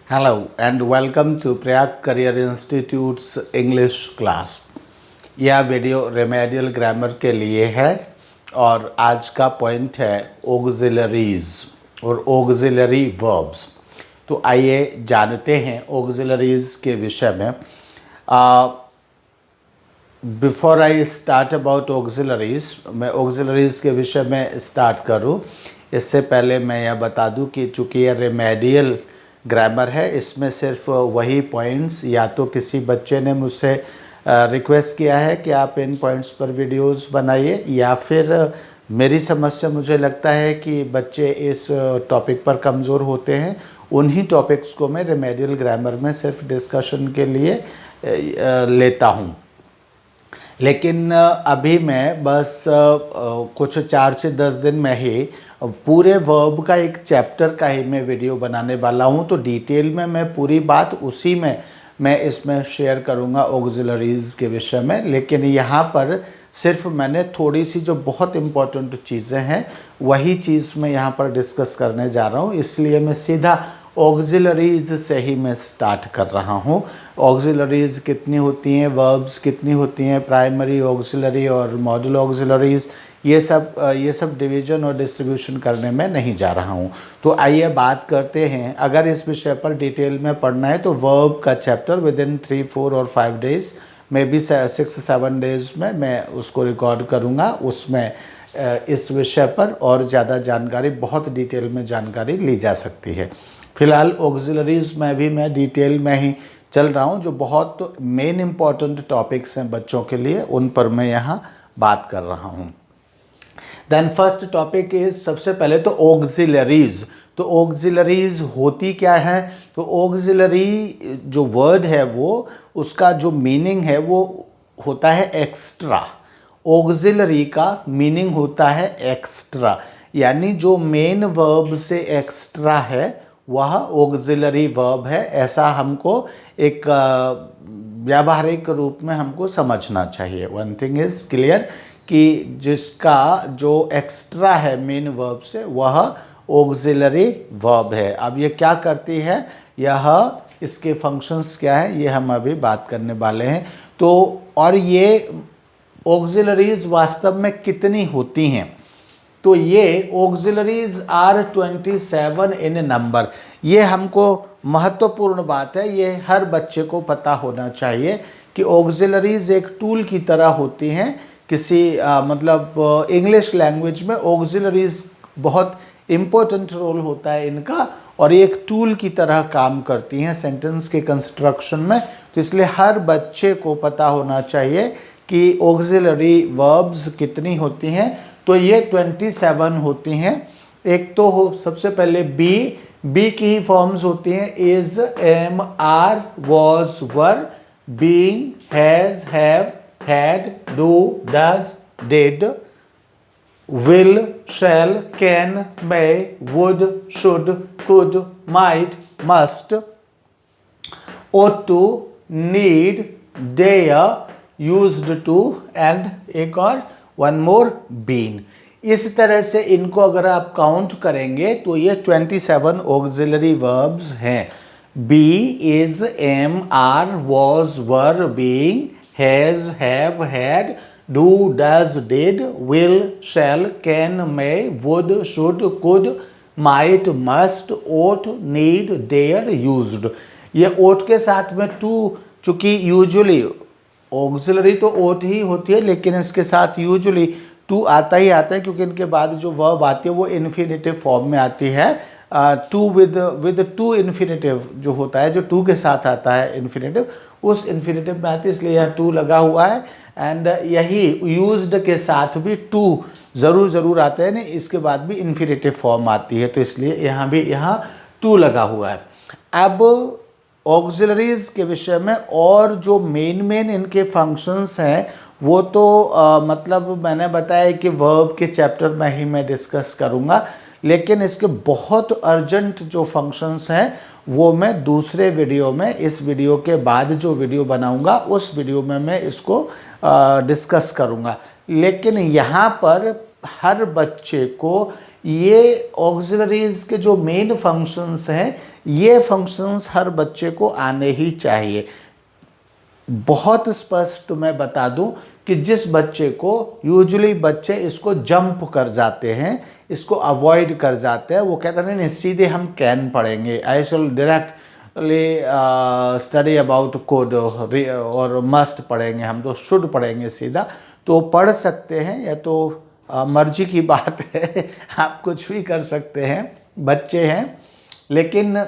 Hello and welcome to Prayag Career Institute's English class। यह video remedial grammar के लिए है और आज का पॉइंट है ऑक्सिलरीज और ऑक्सिलरी वर्ब्स। तो आइए जानते हैं ऑक्सिलरीज के विषय में। Before I start about auxiliaries, मैं ऑक्सिलरीज के विषय में स्टार्ट करूं इससे पहले मैं यह बता दूं कि चूँकि यह रेमेडियल ग्रामर है, इसमें सिर्फ वही पॉइंट्स, या तो किसी बच्चे ने मुझसे रिक्वेस्ट किया है कि आप इन पॉइंट्स पर वीडियोस बनाइए, या फिर मेरी समझ से मुझे लगता है कि बच्चे इस टॉपिक पर कमज़ोर होते हैं, उन्हीं टॉपिक्स को मैं रेमेडियल ग्रामर में सिर्फ डिस्कशन के लिए लेता हूँ। लेकिन अभी मैं बस कुछ 4 से 10 दिन में ही पूरे वर्ब का एक चैप्टर का ही मैं वीडियो बनाने वाला हूँ। तो डिटेल में मैं पूरी बात उसी में मैं इसमें शेयर करूँगा ऑक्सिलरीज़ के विषय में। लेकिन यहाँ पर सिर्फ मैंने थोड़ी सी जो बहुत इम्पोर्टेंट चीज़ें हैं वही चीज़ मैं यहाँ पर डिस्कस करने जा रहा हूँ, इसलिए मैं सीधा ऑक्सिलरीज से ही मैं स्टार्ट कर रहा हूँ। ऑक्सिलरीज कितनी होती हैं, वर्ब्स कितनी होती हैं, प्राइमरी ऑक्सिलरी और मॉडल ऑक्सिलरीज, ये सब डिवीजन और डिस्ट्रीब्यूशन करने में नहीं जा रहा हूँ। तो आइए बात करते हैं। अगर इस विषय पर डिटेल में पढ़ना है तो वर्ब का चैप्टर विद इन 3, 4 और 5 डेज़, मे बी 6-7 डेज़ में मैं उसको रिकॉर्ड करूँगा। उसमें इस विषय पर और ज़्यादा जानकारी, बहुत डिटेल में जानकारी ली जा सकती है। फ़िलहाल ऑक्सिलरीज़ में भी मैं डिटेल में ही चल रहा हूँ। जो बहुत मेन इम्पॉर्टेंट टॉपिक्स हैं बच्चों के लिए, उन पर मैं यहाँ बात कर रहा हूँ। देन फर्स्ट टॉपिक इज, सबसे पहले तो ऑक्सिलरीज़। तो ऑक्सिलरीज़ होती क्या है? तो ऑक्सिलरी जो वर्ड है वो, उसका जो मीनिंग है वो होता है एक्स्ट्रा। ऑक्सिलरी का मीनिंग होता है एक्स्ट्रा, यानी जो मेन वर्ब से एक्स्ट्रा है वह ऑक्सिलरी वर्ब है। ऐसा हमको एक व्यावहारिक रूप में हमको समझना चाहिए। वन थिंग इज क्लियर कि जिसका जो एक्स्ट्रा है मेन वर्ब से वह ऑक्सिलरी वर्ब है। अब ये क्या करती है, यह इसके फंक्शंस क्या है, ये हम अभी बात करने वाले हैं। तो और ये ऑक्सिलरीज वास्तव में कितनी होती हैं? तो ये ऑक्सिलरीज आर 27 इन नंबर। ये हमको महत्वपूर्ण बात है, ये हर बच्चे को पता होना चाहिए कि ऑक्सिलरीज एक टूल की तरह होती हैं। किसी मतलब इंग्लिश लैंग्वेज में ऑक्सिलरीज बहुत इम्पोर्टेंट रोल होता है इनका, और ये एक टूल की तरह काम करती हैं सेंटेंस के कंस्ट्रक्शन में। तो इसलिए हर बच्चे को पता होना चाहिए कि ऑक्सिलरी वर्ब्स कितनी होती हैं। तो ये 27 होती हैं। एक तो हो सबसे पहले बी की ही फॉर्म्स होती हैं, is, am, are, was, were, being, has, have, had, do, does, did, will, shall, can, may, would, should, could, might, must, ought to, need, dare, used to, and एक और वन मोर, बीन। इस तरह से इनको अगर आप count करेंगे तो ये 27 ऑक्सिलरी वर्ब्स हैं। Be, is, am, are, was, were, being, has, have, had, do, does, did, will, shall, can, may, would, should, could, might, must, ought, need, dare, used. ये ought के साथ में टू, चूंकि usually auxiliary तो ought ही होती है, लेकिन इसके साथ यूजुअली टू आता ही आता है, क्योंकि इनके बाद जो वर्ब आती है वो इन्फिनेटिव फॉर्म में आती है। टू विद टू इन्फिनेटिव जो होता है, जो टू के साथ आता है इन्फिनेटिव, उस इन्फिनेटिव में आती है, इसलिए यह टू लगा हुआ है। एंड यही यूज्ड के साथ भी टू ज़रूर आता है, नहीं इसके बाद भी इन्फिनेटिव फॉर्म आती है, तो इसलिए यहाँ टू लगा हुआ है। अब ऑक्सिलरीज के विषय में और जो मेन इनके फंक्शंस हैं वो तो मतलब मैंने बताया कि वर्ब के चैप्टर में ही मैं डिस्कस करूँगा, लेकिन इसके बहुत अर्जेंट जो फंक्शंस हैं वो मैं दूसरे वीडियो में, इस वीडियो के बाद जो वीडियो बनाऊँगा उस वीडियो में मैं इसको डिस्कस करूँगा। लेकिन यहाँ पर हर बच्चे को ये ऑक्सिलरीज के जो मेन फंक्शंस हैं ये फंक्शंस हर बच्चे को आने ही चाहिए। बहुत स्पष्ट मैं बता दूं कि जिस बच्चे को यूजुअली बच्चे इसको जंप कर जाते हैं, इसको अवॉइड कर जाते हैं, वो कहते हैं नहीं सीधे हम कैन पढ़ेंगे, आई शैल डायरेक्टली स्टडी अबाउट कोड और मस्ट पढ़ेंगे, हम तो शुड पढ़ेंगे सीधा, तो पढ़ सकते हैं। या तो मर्जी की बात है आप कुछ भी कर सकते हैं, बच्चे हैं। लेकिन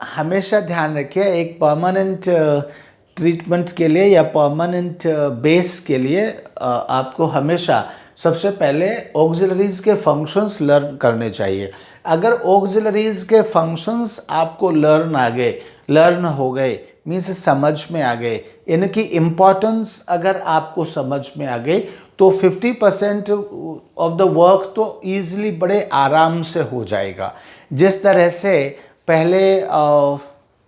हमेशा ध्यान रखिए, एक परमानेंट ट्रीटमेंट के लिए या परमानेंट बेस के लिए आपको हमेशा सबसे पहले ऑक्सिलरीज के फंक्शंस लर्न करने चाहिए। अगर ऑक्सिलरीज के फंक्शंस आपको लर्न हो गए मीन्स समझ में आ गए, इनकी इम्पोर्टेंस अगर आपको समझ में आ गई, तो 50% ऑफ द वर्क तो ईजिली बड़े आराम से हो जाएगा। जिस तरह से पहले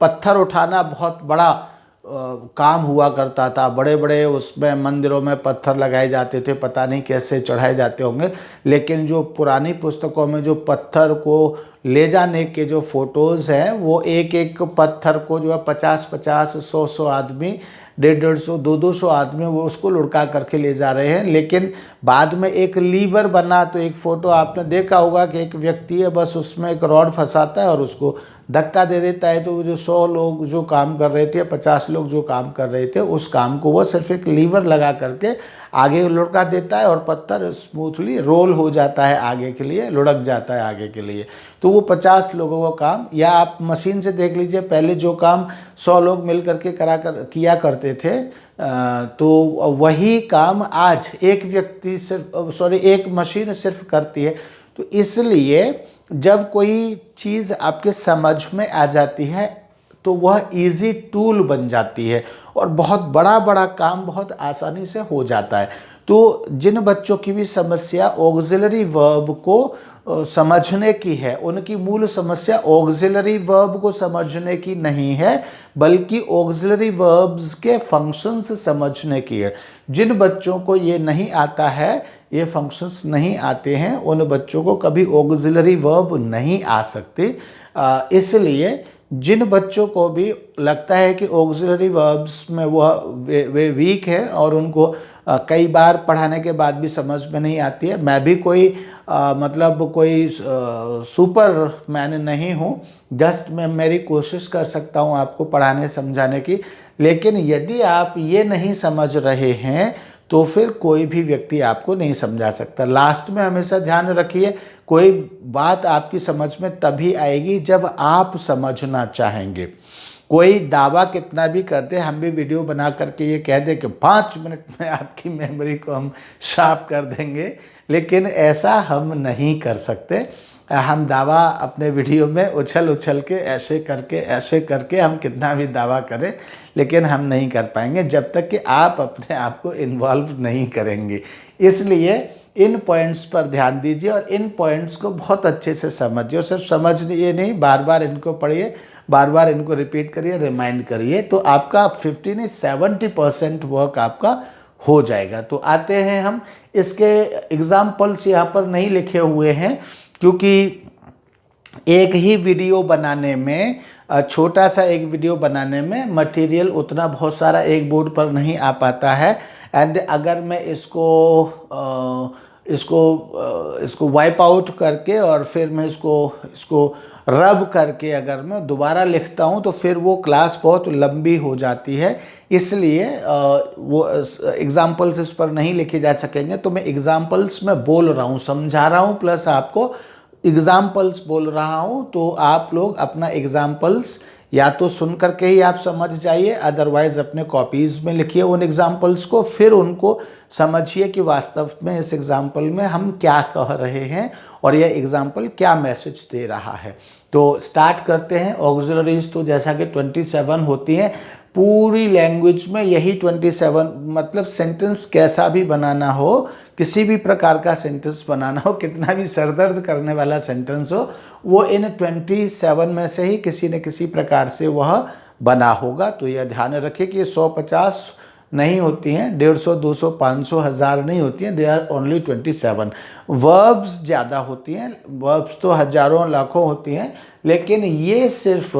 पत्थर उठाना बहुत बड़ा काम हुआ करता था, बड़े बड़े उसमें मंदिरों में पत्थर लगाए जाते थे, पता नहीं कैसे चढ़ाए जाते होंगे, लेकिन जो पुरानी पुस्तकों में जो पत्थर को ले जाने के जो फोटोज़ हैं, वो एक एक पत्थर को जो है 50-50, 100-100 आदमी, 150-150, 200-200 आदमी वो उसको लुढ़का करके ले जा रहे हैं। लेकिन बाद में एक लीवर बना, तो एक फ़ोटो आपने देखा होगा कि एक व्यक्ति है, बस उसमें एक रॉड फंसाता है और उसको धक्का दे देता है, तो जो 100 लोग जो काम कर रहे थे, 50 लोग जो काम कर रहे थे, उस काम को वो सिर्फ एक लीवर लगा करके आगे लुढ़का देता है और पत्थर स्मूथली रोल हो जाता है, आगे के लिए लुढ़क जाता है आगे के लिए। तो वो 50 लोगों का काम, या आप मशीन से देख लीजिए, पहले जो काम 100 लोग मिल करके किया करते थे, तो वही काम आज एक व्यक्ति एक मशीन सिर्फ करती है। तो इसलिए जब कोई चीज़ आपके समझ में आ जाती है, तो वह इजी टूल बन जाती है और बहुत बड़ा बड़ा काम बहुत आसानी से हो जाता है। तो जिन बच्चों की भी समस्या ऑक्सिलरी वर्ब को समझने की है, उनकी मूल समस्या ऑक्सिलरी वर्ब को समझने की नहीं है, बल्कि ऑक्सिलरी वर्ब्स के फंक्शंस समझने की है। जिन बच्चों को ये नहीं आता है, ये फंक्शंस नहीं आते हैं, उन बच्चों को कभी ऑक्सिलरी वर्ब नहीं आ सकते। इसलिए जिन बच्चों को भी लगता है कि ऑक्सिलरी वर्ब्स में वे वीक हैं और उनको कई बार पढ़ाने के बाद भी समझ में नहीं आती है, मैं भी कोई सुपर मैन नहीं हूँ, जस्ट मैं मेरी कोशिश कर सकता हूँ आपको पढ़ाने समझाने की। लेकिन यदि आप ये नहीं समझ रहे हैं, तो फिर कोई भी व्यक्ति आपको नहीं समझा सकता। लास्ट में हमेशा ध्यान रखिए, कोई बात आपकी समझ में तभी आएगी जब आप समझना चाहेंगे। कोई दावा कितना भी करते, हम भी वीडियो बना करके ये कह दे कि 5 मिनट में आपकी मेमोरी को हम शार्प कर देंगे, लेकिन ऐसा हम नहीं कर सकते। हम दावा अपने वीडियो में उछल के ऐसे करके हम कितना भी दावा करें, लेकिन हम नहीं कर पाएंगे जब तक कि आप अपने आप को इन्वॉल्व नहीं करेंगे। इसलिए इन पॉइंट्स पर ध्यान दीजिए और इन पॉइंट्स को बहुत अच्छे से समझिए, और सिर्फ समझिए नहीं, बार बार इनको पढ़िए, बार बार इनको रिपीट करिए, रिमाइंड करिए, तो आपका 50 नहीं 70% वर्क आपका हो जाएगा। तो आते हैं हम, इसके एग्जाम्पल्स यहाँ पर नहीं लिखे हुए हैं, क्योंकि एक ही वीडियो बनाने में, छोटा सा एक वीडियो बनाने में मटेरियल उतना बहुत सारा एक बोर्ड पर नहीं आ पाता है। एंड अगर मैं इसको वाइप आउट करके और फिर मैं इसको रब करके अगर मैं दोबारा लिखता हूँ, तो फिर वो क्लास बहुत लंबी हो जाती है। इसलिए वो एग्जाम्पल्स इस पर नहीं लिखे जा सकेंगे। तो मैं एग्जाम्पल्स में बोल रहा हूँ, समझा रहा हूँ, प्लस आपको एग्जाम्पल्स बोल रहा हूँ। तो आप लोग अपना एग्जाम्पल्स या तो सुन करके ही आप समझ जाइए, अदरवाइज अपने कॉपीज़ में लिखिए उन एग्जाम्पल्स को, फिर उनको समझिए कि वास्तव में इस एग्जाम्पल में हम क्या कह रहे हैं और यह एग्जाम्पल क्या मैसेज दे रहा है। तो स्टार्ट करते हैं। ऑक्सिलरीज तो जैसा कि 27 होती हैं पूरी लैंग्वेज में, यही 27, मतलब सेंटेंस कैसा भी बनाना हो, किसी भी प्रकार का सेंटेंस बनाना हो, कितना भी सरदर्द करने वाला सेंटेंस हो, वो इन 27 में से ही किसी न किसी प्रकार से वह बना होगा। तो यह ध्यान रखें कि 150 नहीं होती हैं, 150, 200, 500, 1000 नहीं होती हैं, दे आर ओनली 27। वर्ब्स ज़्यादा होती हैं, वर्ब्स तो हजारों लाखों होती हैं, लेकिन ये सिर्फ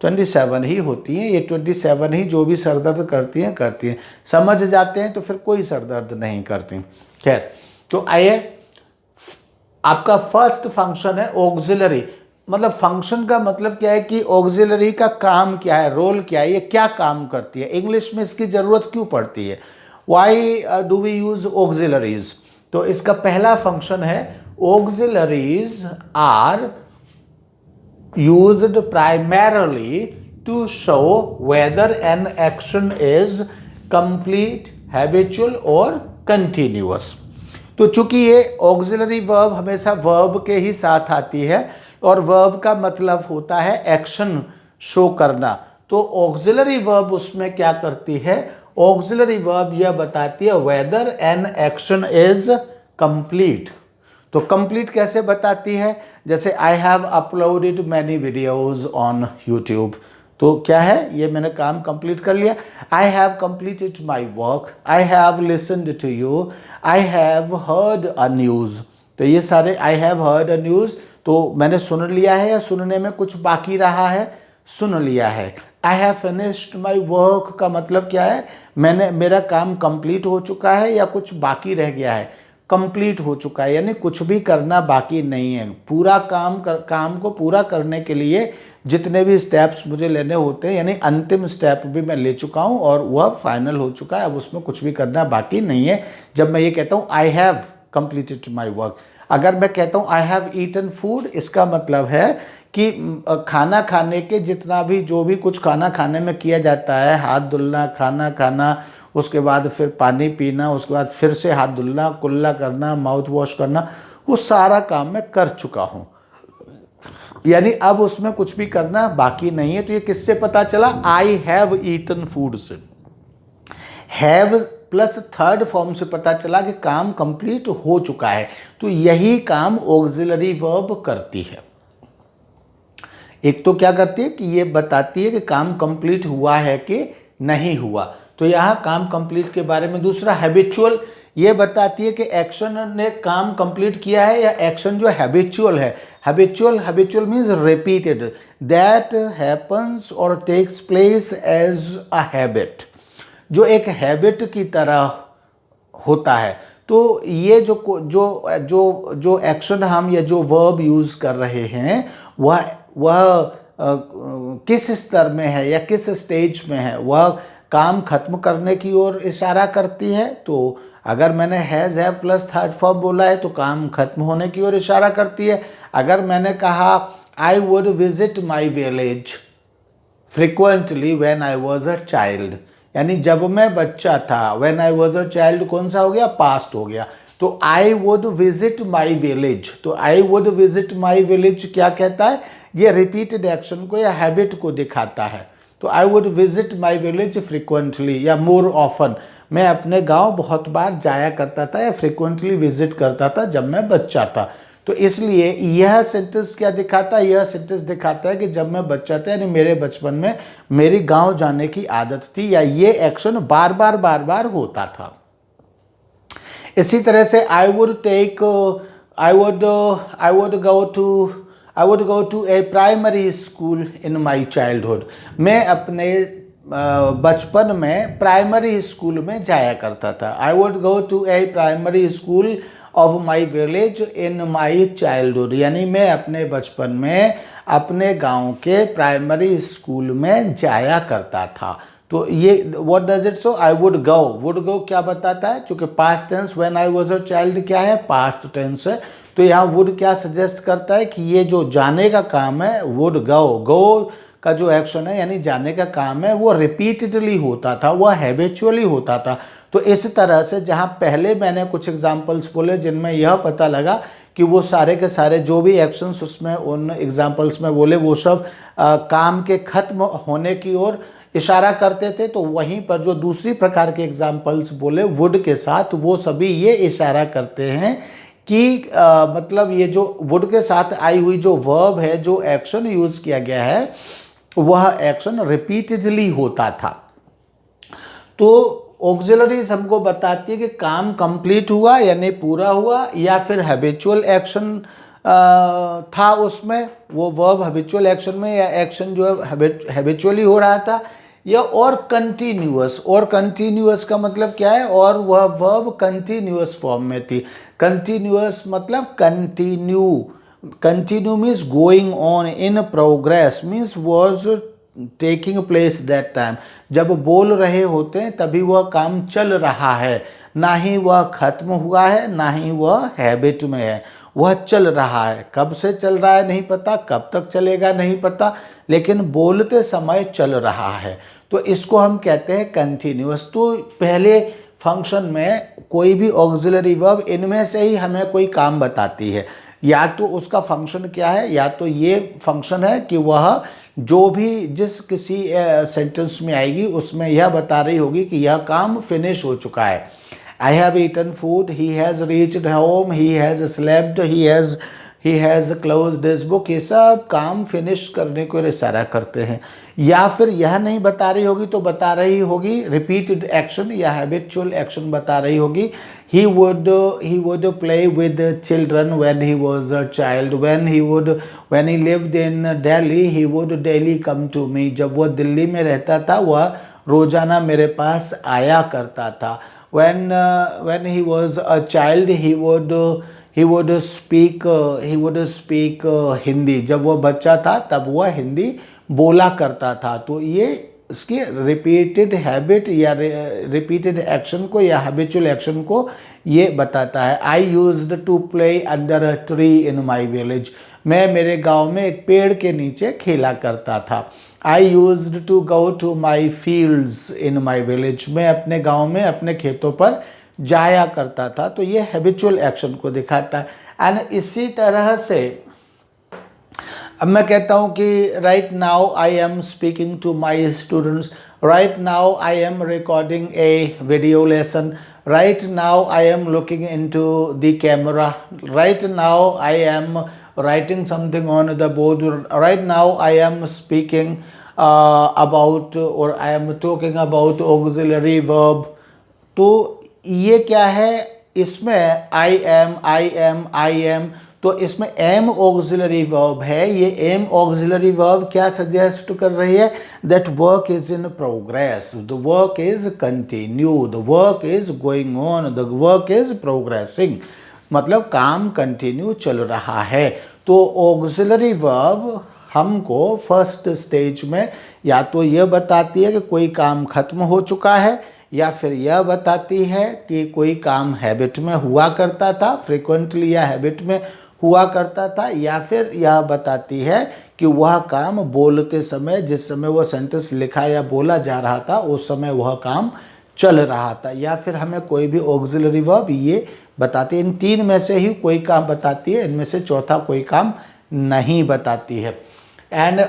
27 ही होती हैं। ये 27 ही जो भी सरदर्द करती हैं। समझ जाते हैं तो फिर कोई सरदर्द नहीं करती। खैर, तो आइए, आपका फर्स्ट फंक्शन है ऑक्सिलरी। मतलब फंक्शन का मतलब क्या है कि ऑक्सिलरी का काम क्या है, रोल क्या है, ये क्या काम करती है, इंग्लिश में इसकी ज़रूरत क्यों पड़ती है, why do we use auxiliaries. तो इसका पहला फंक्शन है, auxiliaries are used primarily to show whether an action is complete, habitual और कंटिन्यूअस। तो चूंकि ये ऑक्सिलरी वर्ब हमेशा वर्ब के ही साथ आती है और वर्ब का मतलब होता है एक्शन शो करना, तो ऑक्सिलरी वर्ब उसमें क्या करती है, ऑक्सिलरी वर्ब यह बताती है whether an action is complete. तो कंप्लीट कैसे बताती है, जैसे I have uploaded many videos on YouTube, तो क्या है, ये मैंने काम कंप्लीट कर लिया। I have completed my work, I have listened to you, I have heard a news. तो ये सारे I have heard a news, तो मैंने सुन लिया है या सुनने में कुछ बाकी रहा है, सुन लिया है। I have finished my work का मतलब क्या है, मेरा काम कंप्लीट हो चुका है या कुछ बाकी रह गया है, कंप्लीट हो चुका है, यानी कुछ भी करना बाकी नहीं है। पूरा काम को पूरा करने के लिए जितने भी स्टेप्स मुझे लेने होते हैं, यानी अंतिम स्टेप भी मैं ले चुका हूं और वह फाइनल हो चुका है, अब उसमें कुछ भी करना बाकी नहीं है। जब मैं ये कहता हूं आई हैव कंप्लीटेड माई वर्क, अगर मैं कहता हूं आई हैव ईटन फूड, इसका मतलब है कि खाना खाने के जितना भी जो भी कुछ खाना खाने में किया जाता है, हाथ धुलना, खाना खाना, उसके बाद फिर पानी पीना, उसके बाद फिर से हाथ धुलना, कुल्ला करना, माउथ वॉश करना, वो सारा काम मैं कर चुका हूँ, यानी अब उसमें कुछ भी करना बाकी नहीं है। तो ये किससे पता चला, आई हैव ईटन फूड से, हैव प्लस थर्ड फॉर्म से पता चला कि काम कंप्लीट हो चुका है। तो यही काम ऑक्सिलरी वर्ब करती है। एक तो क्या करती है कि ये बताती है कि काम कंप्लीट हुआ है कि नहीं हुआ, तो यहाँ काम कंप्लीट के बारे में। दूसरा हैबिचुअल, ये बताती है कि एक्शन ने काम कंप्लीट किया है या एक्शन जो हैबिचुअल है। Habitual means repeated, that happens और takes place as a habit, जो एक हैबिट की तरह होता है। तो ये जो एक्शन हम या जो वर्ब यूज कर रहे हैं वह किस स्तर में है या किस स्टेज में है, वह काम खत्म करने की ओर इशारा करती है। तो अगर मैंने has have plus third form बोला है तो काम खत्म होने की ओर इशारा करती है। अगर मैंने कहा I would visit my village frequently when I was a child, यानी जब मैं बच्चा था, when I was a child कौन सा हो गया, पास्ट हो गया। तो I would visit my village, तो I would visit my village क्या कहता है, ये रिपीटेड एक्शन को या हैबिट को दिखाता है। तो I would visit my village frequently या मोर ऑफन, मैं अपने गांव बहुत बार जाया करता था या फ्रिक्वेंटली विजिट करता था जब मैं बच्चा था। तो इसलिए यह सेंटेंस क्या दिखाता है, यह सेंटेंस दिखाता है कि जब मैं बच्चा था, यानी मेरे बचपन में मेरी गांव जाने की आदत थी या ये एक्शन बार बार होता था। इसी तरह से I would go to a primary school in my childhood, मैं अपने बचपन में प्राइमरी स्कूल में जाया करता था। I would go to a primary school of my village in my childhood, यानी मैं अपने बचपन में अपने गांव के प्राइमरी स्कूल में जाया करता था। तो ये what does it show, I would go क्या बताता है, क्योंकि past tense when I was a child क्या है, पास्ट टेंस है। तो यहाँ वुड क्या सजेस्ट करता है कि ये जो जाने का काम है, वुड गो का जो एक्शन है यानी जाने का काम है, वो रिपीटेडली होता था, वह हैबिचुअली होता था। तो इस तरह से जहाँ पहले मैंने कुछ एग्जाम्पल्स बोले जिनमें यह पता लगा कि वो सारे के सारे जो भी एक्शंस उसमें उन एग्जाम्पल्स में बोले वो सब काम के खत्म होने की ओर इशारा करते थे, तो वहीं पर जो दूसरी प्रकार के एग्जाम्पल्स बोले वुड के साथ, वो सभी ये इशारा करते हैं कि मतलब ये जो वुड के साथ आई हुई जो वर्ब है, जो एक्शन यूज किया गया है, वह एक्शन रिपीटेडली होता था। तो ऑक्सिलरीज हमको बताती है कि काम कंप्लीट हुआ यानी पूरा हुआ, या फिर हैबिचुअल एक्शन था उसमें, वो वर्ब हैबिचुअल एक्शन में, या एक्शन जो है हैबिचुअली हो रहा था, या और कंटिन्यूअस। और कंटिन्यूअस का मतलब क्या है, और वह वर्ब कंटिन्यूअस फॉर्म में थी। कंटिन्यूअस मतलब continue, continue means going on, in progress means was taking place that time. जब बोल रहे होते हैं तभी वह काम चल रहा है, ना ही वह खत्म हुआ है, ना ही वह हैबिट में है, वह चल रहा है। कब से चल रहा है नहीं पता, कब तक चलेगा नहीं पता, लेकिन बोलते समय चल रहा है, तो इसको हम कहते हैं कंटिन्यूअस। तो पहले फंक्शन में कोई भी ऑक्सिलरी वर्ब इनमें से ही हमें कोई काम बताती है। या तो उसका फंक्शन क्या है, या तो ये फंक्शन है कि वह जो भी जिस किसी सेंटेंस में आएगी उसमें यह बता रही होगी कि यह काम फिनिश हो चुका है। I have eaten food, he has reached home, he has slept, he has closed his book। ये सब काम फिनिश करने को इशारा करते हैं। या फिर यह नहीं बता रही होगी तो बता रही होगी रिपीटेड एक्शन या हैबिचुअल एक्शन बता रही होगी। he would play with the children when he was a child, when he lived in Delhi he would daily come to me। जब वह दिल्ली में रहता था वह रोजाना मेरे पास आया करता था। when he was a child he would speak Hindi. जब वह बच्चा था तब वह हिंदी बोला करता था। तो ये इसकी रिपीटेड हैबिट या रिपीटेड एक्शन को या हैबिचुअल एक्शन को ये बताता है। I used to play under a tree in my village. मैं मेरे गांव में एक पेड़ के नीचे खेला करता था। I used to go to my fields in my village. मैं अपने गांव में अपने खेतों पर जाया करता था। तो ये हैबिचुअल एक्शन को दिखाता है। एंड इसी तरह से अब मैं कहता हूँ कि right now I am speaking to my students, right now I am recording a video lesson, right now I am looking into the camera, right now I am writing something on the board, right now I am speaking about or I am talking about auxiliary verb। तो ये क्या है, इसमें I am, तो इसमें am auxiliary verb है। ये am auxiliary verb क्या सजेस्ट कर रही है, that work is in progress, the work is continue, the work is going on, the work is progressing, मतलब काम कंटिन्यू चल रहा है। तो ऑक्सिलरी वर्ब हमको फर्स्ट स्टेज में या तो यह बताती है कि कोई काम खत्म हो चुका है, या फिर यह बताती है कि कोई काम हैबिट में हुआ करता था, फ्रिक्वेंटली या हैबिट में हुआ करता था, या फिर यह बताती है कि वह काम बोलते समय, जिस समय वह सेंटेंस लिखा या बोला जा रहा था उस समय वह काम चल रहा था। या फिर हमें कोई भी ऑक्सिलरी वर्ब ये बताती है। इन तीन में से ही कोई काम बताती है, इनमें से चौथा कोई काम नहीं बताती है। एंड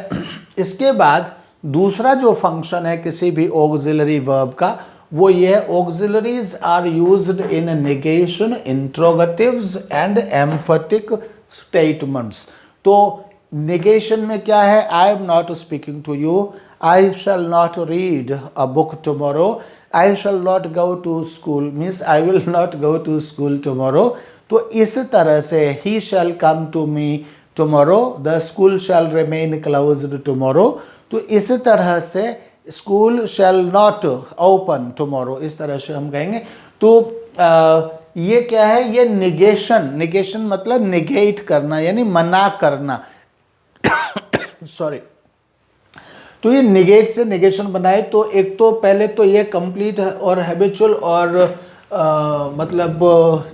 इसके बाद दूसरा जो फंक्शन है किसी भी ऑक्सिलरी वर्ब का वो ये है, auxiliaries are used in negation, interrogatives and emphatic statements. तो नेगेशन में क्या है, I am not speaking to you, I shall not read a book tomorrow, I shall not go to school means I will not go to school tomorrow। तो इस तरह से he shall come to me tomorrow, the school shall remain closed tomorrow। तो इस तरह से school shall not open tomorrow, इस तरह से हम कहेंगे। तो ये क्या है, ये निगेशन मतलब निगेट करना यानी मना करना सॉरी। तो ये निगेट से निगेशन बनाए तो एक तो पहले तो ये कंप्लीट और हैबिचुअल और मतलब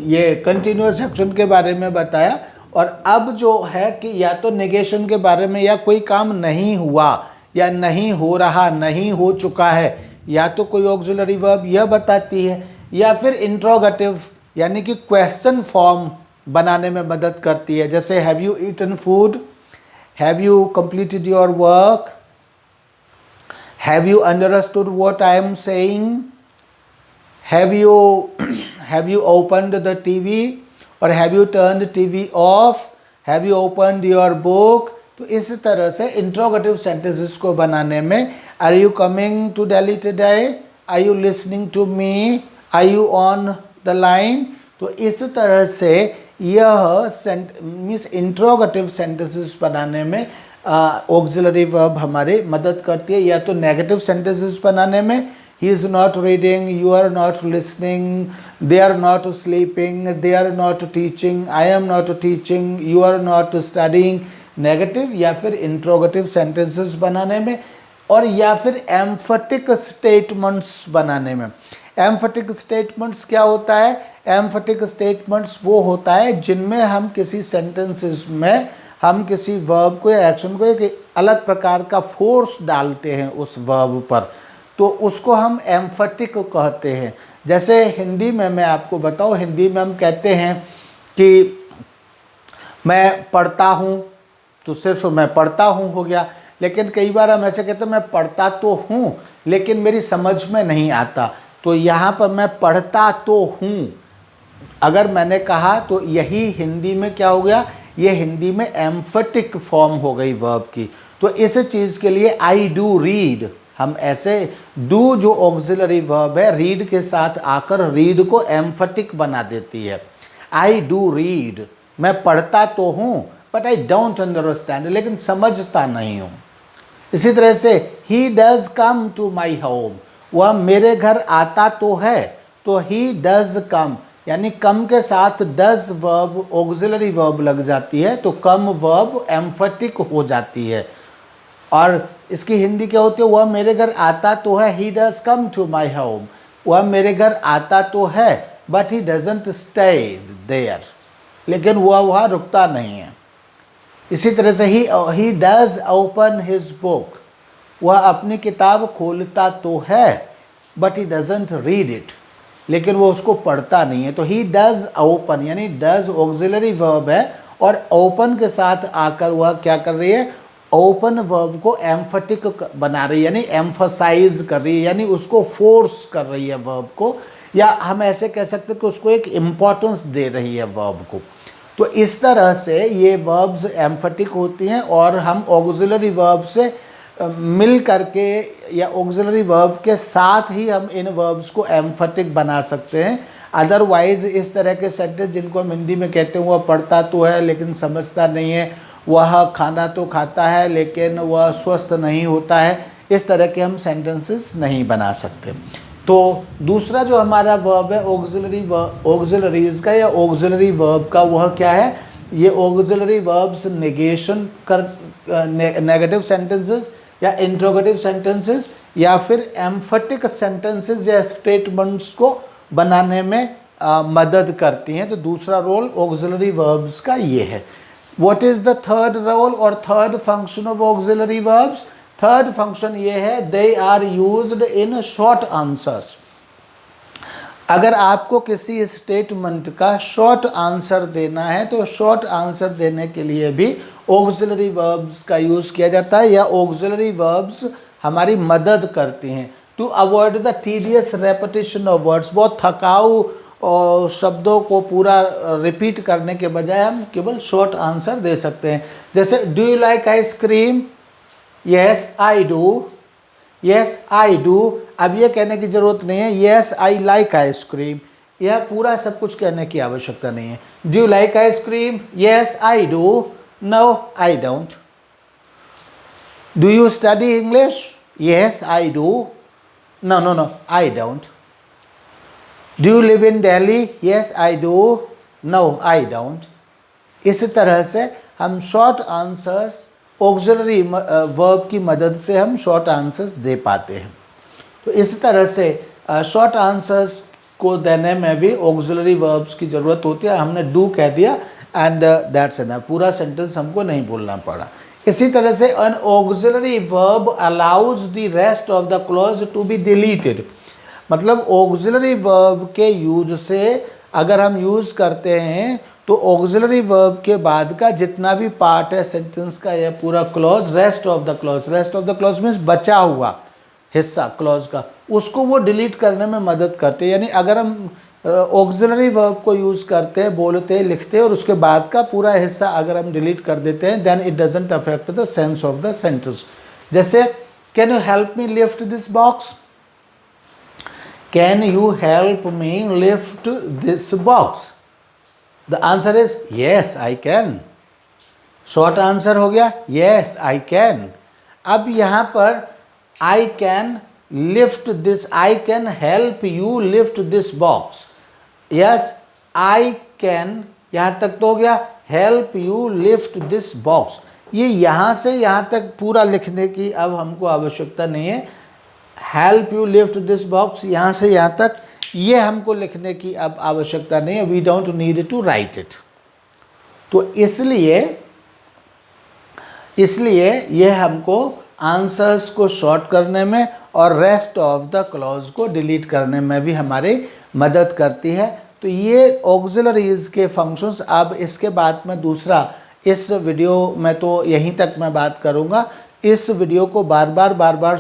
ये कंटिन्यूअस एक्शन के बारे में बताया। और अब जो है कि या तो निगेशन के बारे में, या कोई काम नहीं हुआ या नहीं हो रहा, नहीं हो चुका है, या तो कोई ऑक्सिलरी वर्ब यह बताती है, या फिर इंट्रोगेटिव यानी कि क्वेश्चन फॉर्म बनाने में मदद करती है। जैसे have you eaten food, have you completed your work, have you understood what I am saying, have you opened the TV or have you turned TV off, have you opened your book। तो इस तरह से interrogative sentences को बनाने में, are you coming to Delhi today, are you listening to me, are you on the line. तो इस तरह से यह मीन्स इंट्रोगेटिव सेंटेंसेस बनाने में ऑक्सिलरी वर्ब हमारी मदद करती है। या तो नेगेटिव सेंटेंसेस बनाने में, he is not reading, you are not listening, they are not sleeping, they are not teaching, I am not teaching, you are not studying, negative या फिर इंट्रोगेटिव सेंटेंसेस बनाने में। और या फिर एम्फेटिक स्टेटमेंट्स बनाने में। एम्फेटिक स्टेटमेंट्स क्या होता है? एम्फेटिक स्टेटमेंट्स वो होता है जिनमें हम किसी सेंटेंसेस में हम किसी वर्ब को या एक्शन को एक अलग प्रकार का फोर्स डालते हैं उस वर्ब पर, तो उसको हम एम्फेटिक कहते हैं। जैसे हिंदी में मैं आपको बताऊं, हिंदी में हम कहते हैं कि मैं पढ़ता हूँ, तो सिर्फ मैं पढ़ता हूँ हो गया। लेकिन कई बार हम ऐसे कहते हैं मैं पढ़ता तो हूँ लेकिन मेरी समझ में नहीं आता, तो यहाँ पर मैं पढ़ता तो हूँ अगर मैंने कहा तो यही हिंदी में क्या हो गया? ये हिंदी में एम्फेटिक फॉर्म हो गई वर्ब की। तो इस चीज़ के लिए आई डू रीड, हम ऐसे डू जो ऑक्सिलरी वर्ब है रीड के साथ आकर रीड को एम्फेटिक बना देती है। आई डू रीड, मैं पढ़ता तो हूँ बट आई डोंट अंडरस्टैंड, लेकिन समझता नहीं हूँ। इसी तरह से he does come to my home, वह मेरे घर आता तो है, तो ही डज कम, यानी कम के साथ डज वर्ब ऑक्सिलरी वर्ब लग जाती है तो कम वर्ब एम्फेटिक हो जाती है। और इसकी हिंदी क्या होती है? वह मेरे घर आता तो है, he does come to my home, वह मेरे घर आता तो है but he doesn't stay there, लेकिन वह वहाँ रुकता नहीं है। इसी तरह से he does open his book, वह अपनी किताब खोलता तो है but he doesn't read it, लेकिन वो उसको पढ़ता नहीं है। तो ही डज ओपन, यानी डज ऑक्सिलरी वर्ब है और ओपन के साथ आकर वह क्या कर रही है? ओपन वर्ब को एम्फेटिक बना रही है, यानी एम्फसाइज कर रही है, यानी उसको फोर्स कर रही है वर्ब को, या हम ऐसे कह सकते हैं कि उसको एक इम्पोर्टेंस दे रही है वर्ब को। तो इस तरह से ये वर्ब्स एम्फेटिक होती हैं और हम ऑक्सिलरी वर्ब से मिल करके या ऑक्सिलरी वर्ब के साथ ही हम इन वर्ब्स को एम्फेटिक बना सकते हैं। अदरवाइज इस तरह के सेंटेंस जिनको हम हिंदी में कहते हैं वह पढ़ता तो है लेकिन समझता नहीं है, वह खाना तो खाता है लेकिन वह स्वस्थ नहीं होता है, इस तरह के हम सेंटेंसेस नहीं बना सकते। तो दूसरा जो हमारा वर्ब है ऑक्सिलरीज का या ऑक्सिलरी वर्ब का, वह क्या है? ये ऑक्सिलरी वर्ब्स नेगेशन कर नेगेटिव सेंटेंसेस या इंट्रोगेटिव सेंटेंसेस या फिर एम्फेटिक सेंटेंसेस या स्टेटमेंट्स को बनाने में मदद करती हैं। तो दूसरा रोल ऑक्सिलरी वर्ब्स का ये है। What is the third role और third function of auxiliary verbs? Third function ये है, they are used in short answers. अगर आपको किसी स्टेटमेंट का शॉर्ट आंसर देना है तो शॉर्ट आंसर देने के लिए भी ऑक्सिलरी वर्ब्स का यूज़ किया जाता है या ऑक्सिलरी वर्ब्स हमारी मदद करती हैं। To avoid the tedious repetition of words, बहुत थकाऊ और शब्दों को पूरा रिपीट करने के बजाय हम केवल शॉर्ट आंसर दे सकते हैं। जैसे do you like ice cream? Yes I do, yes I do. अब ये कहने की ज़रूरत नहीं है यस आई लाइक आइसक्रीम, यह पूरा सब कुछ कहने की आवश्यकता नहीं है। Do you like ice cream? Yes I do, no I don't. Do you study English? Yes I do, no no no I don't. Do you live in Delhi? Yes I do, no I don't. इस तरह से हम short answers auxiliary verb की मदद से हम short answers दे पाते हैं। तो इस तरह से शॉर्ट आंसर्स को देने में भी ऑक्सिलरी वर्ब्स की ज़रूरत होती है। हमने डू कह दिया एंड दैट्स एनफ, पूरा सेंटेंस हमको नहीं बोलना पड़ा। इसी तरह से an auxiliary verb allows the rest of the clause to be deleted, मतलब ऑक्सिलरी वर्ब के यूज से अगर हम यूज़ करते हैं तो ऑक्सिलरी वर्ब के बाद का जितना भी पार्ट है सेंटेंस का या पूरा clause, rest of the clause means बचा हुआ हिस्सा क्लॉज का, उसको वो डिलीट करने में मदद करते हैं। यानी अगर हम ऑक्सिलरी वर्ब को यूज़ करते हैं, बोलते हैं, लिखते हैं और उसके बाद का पूरा हिस्सा अगर हम डिलीट कर देते हैं then it doesn't affect the sense of the sentence. जैसे can you help me lift this box? Can you help me lift this box? The answer is yes I can. Short answer हो गया yes I can. अब यहाँ पर I can lift this, I can help you lift this box. Yes I can, यहाँ तक तो हो गया। Help you lift this box, ये यहाँ से यहाँ तक पूरा लिखने की अब हमको आवश्यकता नहीं है। Help you lift this box, यहाँ से यहाँ तक ये हमको लिखने की अब आवश्यकता नहीं है। We don't need to write it. तो इसलिए ये हमको आंसर्स को शॉर्ट करने में और रेस्ट ऑफ द क्लॉज को डिलीट करने में भी हमारी मदद करती है। तो ये ऑक्सिलरीज के फंक्शंस। अब इसके बाद में दूसरा, इस वीडियो में तो यहीं तक मैं बात करूँगा। इस वीडियो को बार बार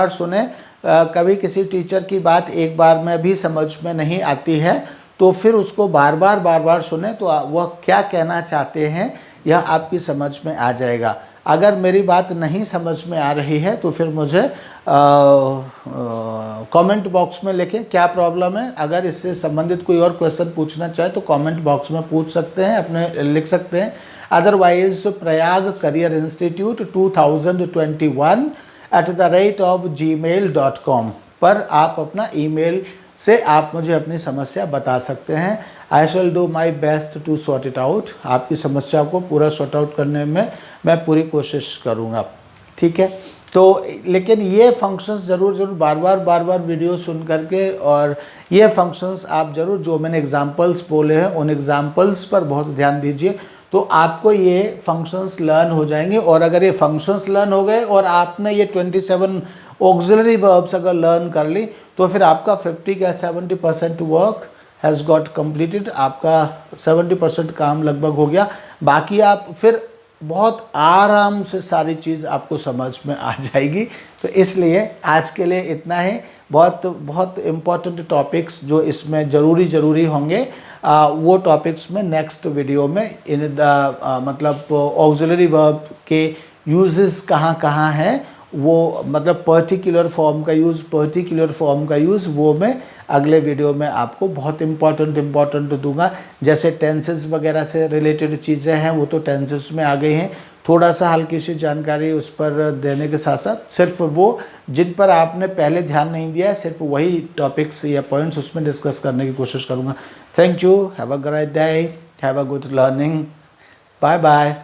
सुने। कभी किसी टीचर की बात एक बार में भी समझ में नहीं आती है, तो फिर उसको बार बार सुने तो वह क्या कहना चाहते हैं यह आपकी समझ में आ जाएगा। अगर मेरी बात नहीं समझ में आ रही है तो फिर मुझे कमेंट बॉक्स में लिखें क्या प्रॉब्लम है। अगर इससे संबंधित कोई और क्वेश्चन पूछना चाहे तो कमेंट बॉक्स में पूछ सकते हैं, अपने लिख सकते हैं। Otherwise Prayag career institute 2021@gmail.com पर आप अपना ईमेल से आप मुझे अपनी समस्या बता सकते हैं। I shall do my best to sort it out. आपकी समस्या को पूरा सॉर्ट आउट करने में मैं पूरी कोशिश करूँगा, ठीक है। तो लेकिन ये फंक्शंस ज़रूर बार बार वीडियो सुन करके, और ये फंक्शंस आप ज़रूर, जो मैंने एग्जांपल्स बोले हैं उन एग्जांपल्स पर बहुत ध्यान दीजिए, तो आपको ये फंक्शंस लर्न हो जाएंगे। और अगर ये फंक्शंस लर्न हो गए और आपने ये 27 ऑक्सिलरी वर्ब्स अगर लर्न कर ली, तो फिर आपका 50 या 70% वर्क हैज़ गॉट कंप्लीटेड। आपका 70% काम लगभग हो गया। बाकी आप फिर बहुत आराम से सारी चीज़ आपको समझ में आ जाएगी। तो इसलिए आज के लिए इतना ही। बहुत इम्पॉर्टेंट टॉपिक्स जो इसमें ज़रूरी होंगे, वो टॉपिक्स में नेक्स्ट वीडियो में मतलब ऑक्सिलरी वर्ब के यूजेस कहाँ हैं, वो मतलब पर्टिकुलर फॉर्म का यूज़ वो मैं अगले वीडियो में आपको बहुत इम्पॉर्टेंट दूंगा। जैसे टेंसेस वगैरह से रिलेटेड चीज़ें हैं वो तो टेंसेस में आ गई हैं। थोड़ा सा हल्की सी जानकारी उस पर देने के साथ साथ सिर्फ वो जिन पर आपने पहले ध्यान नहीं दिया है, सिर्फ वही टॉपिक्स या पॉइंट्स उसमें डिस्कस करने की कोशिश करूँगा। Thank you, have a great day, have a good learning, bye bye.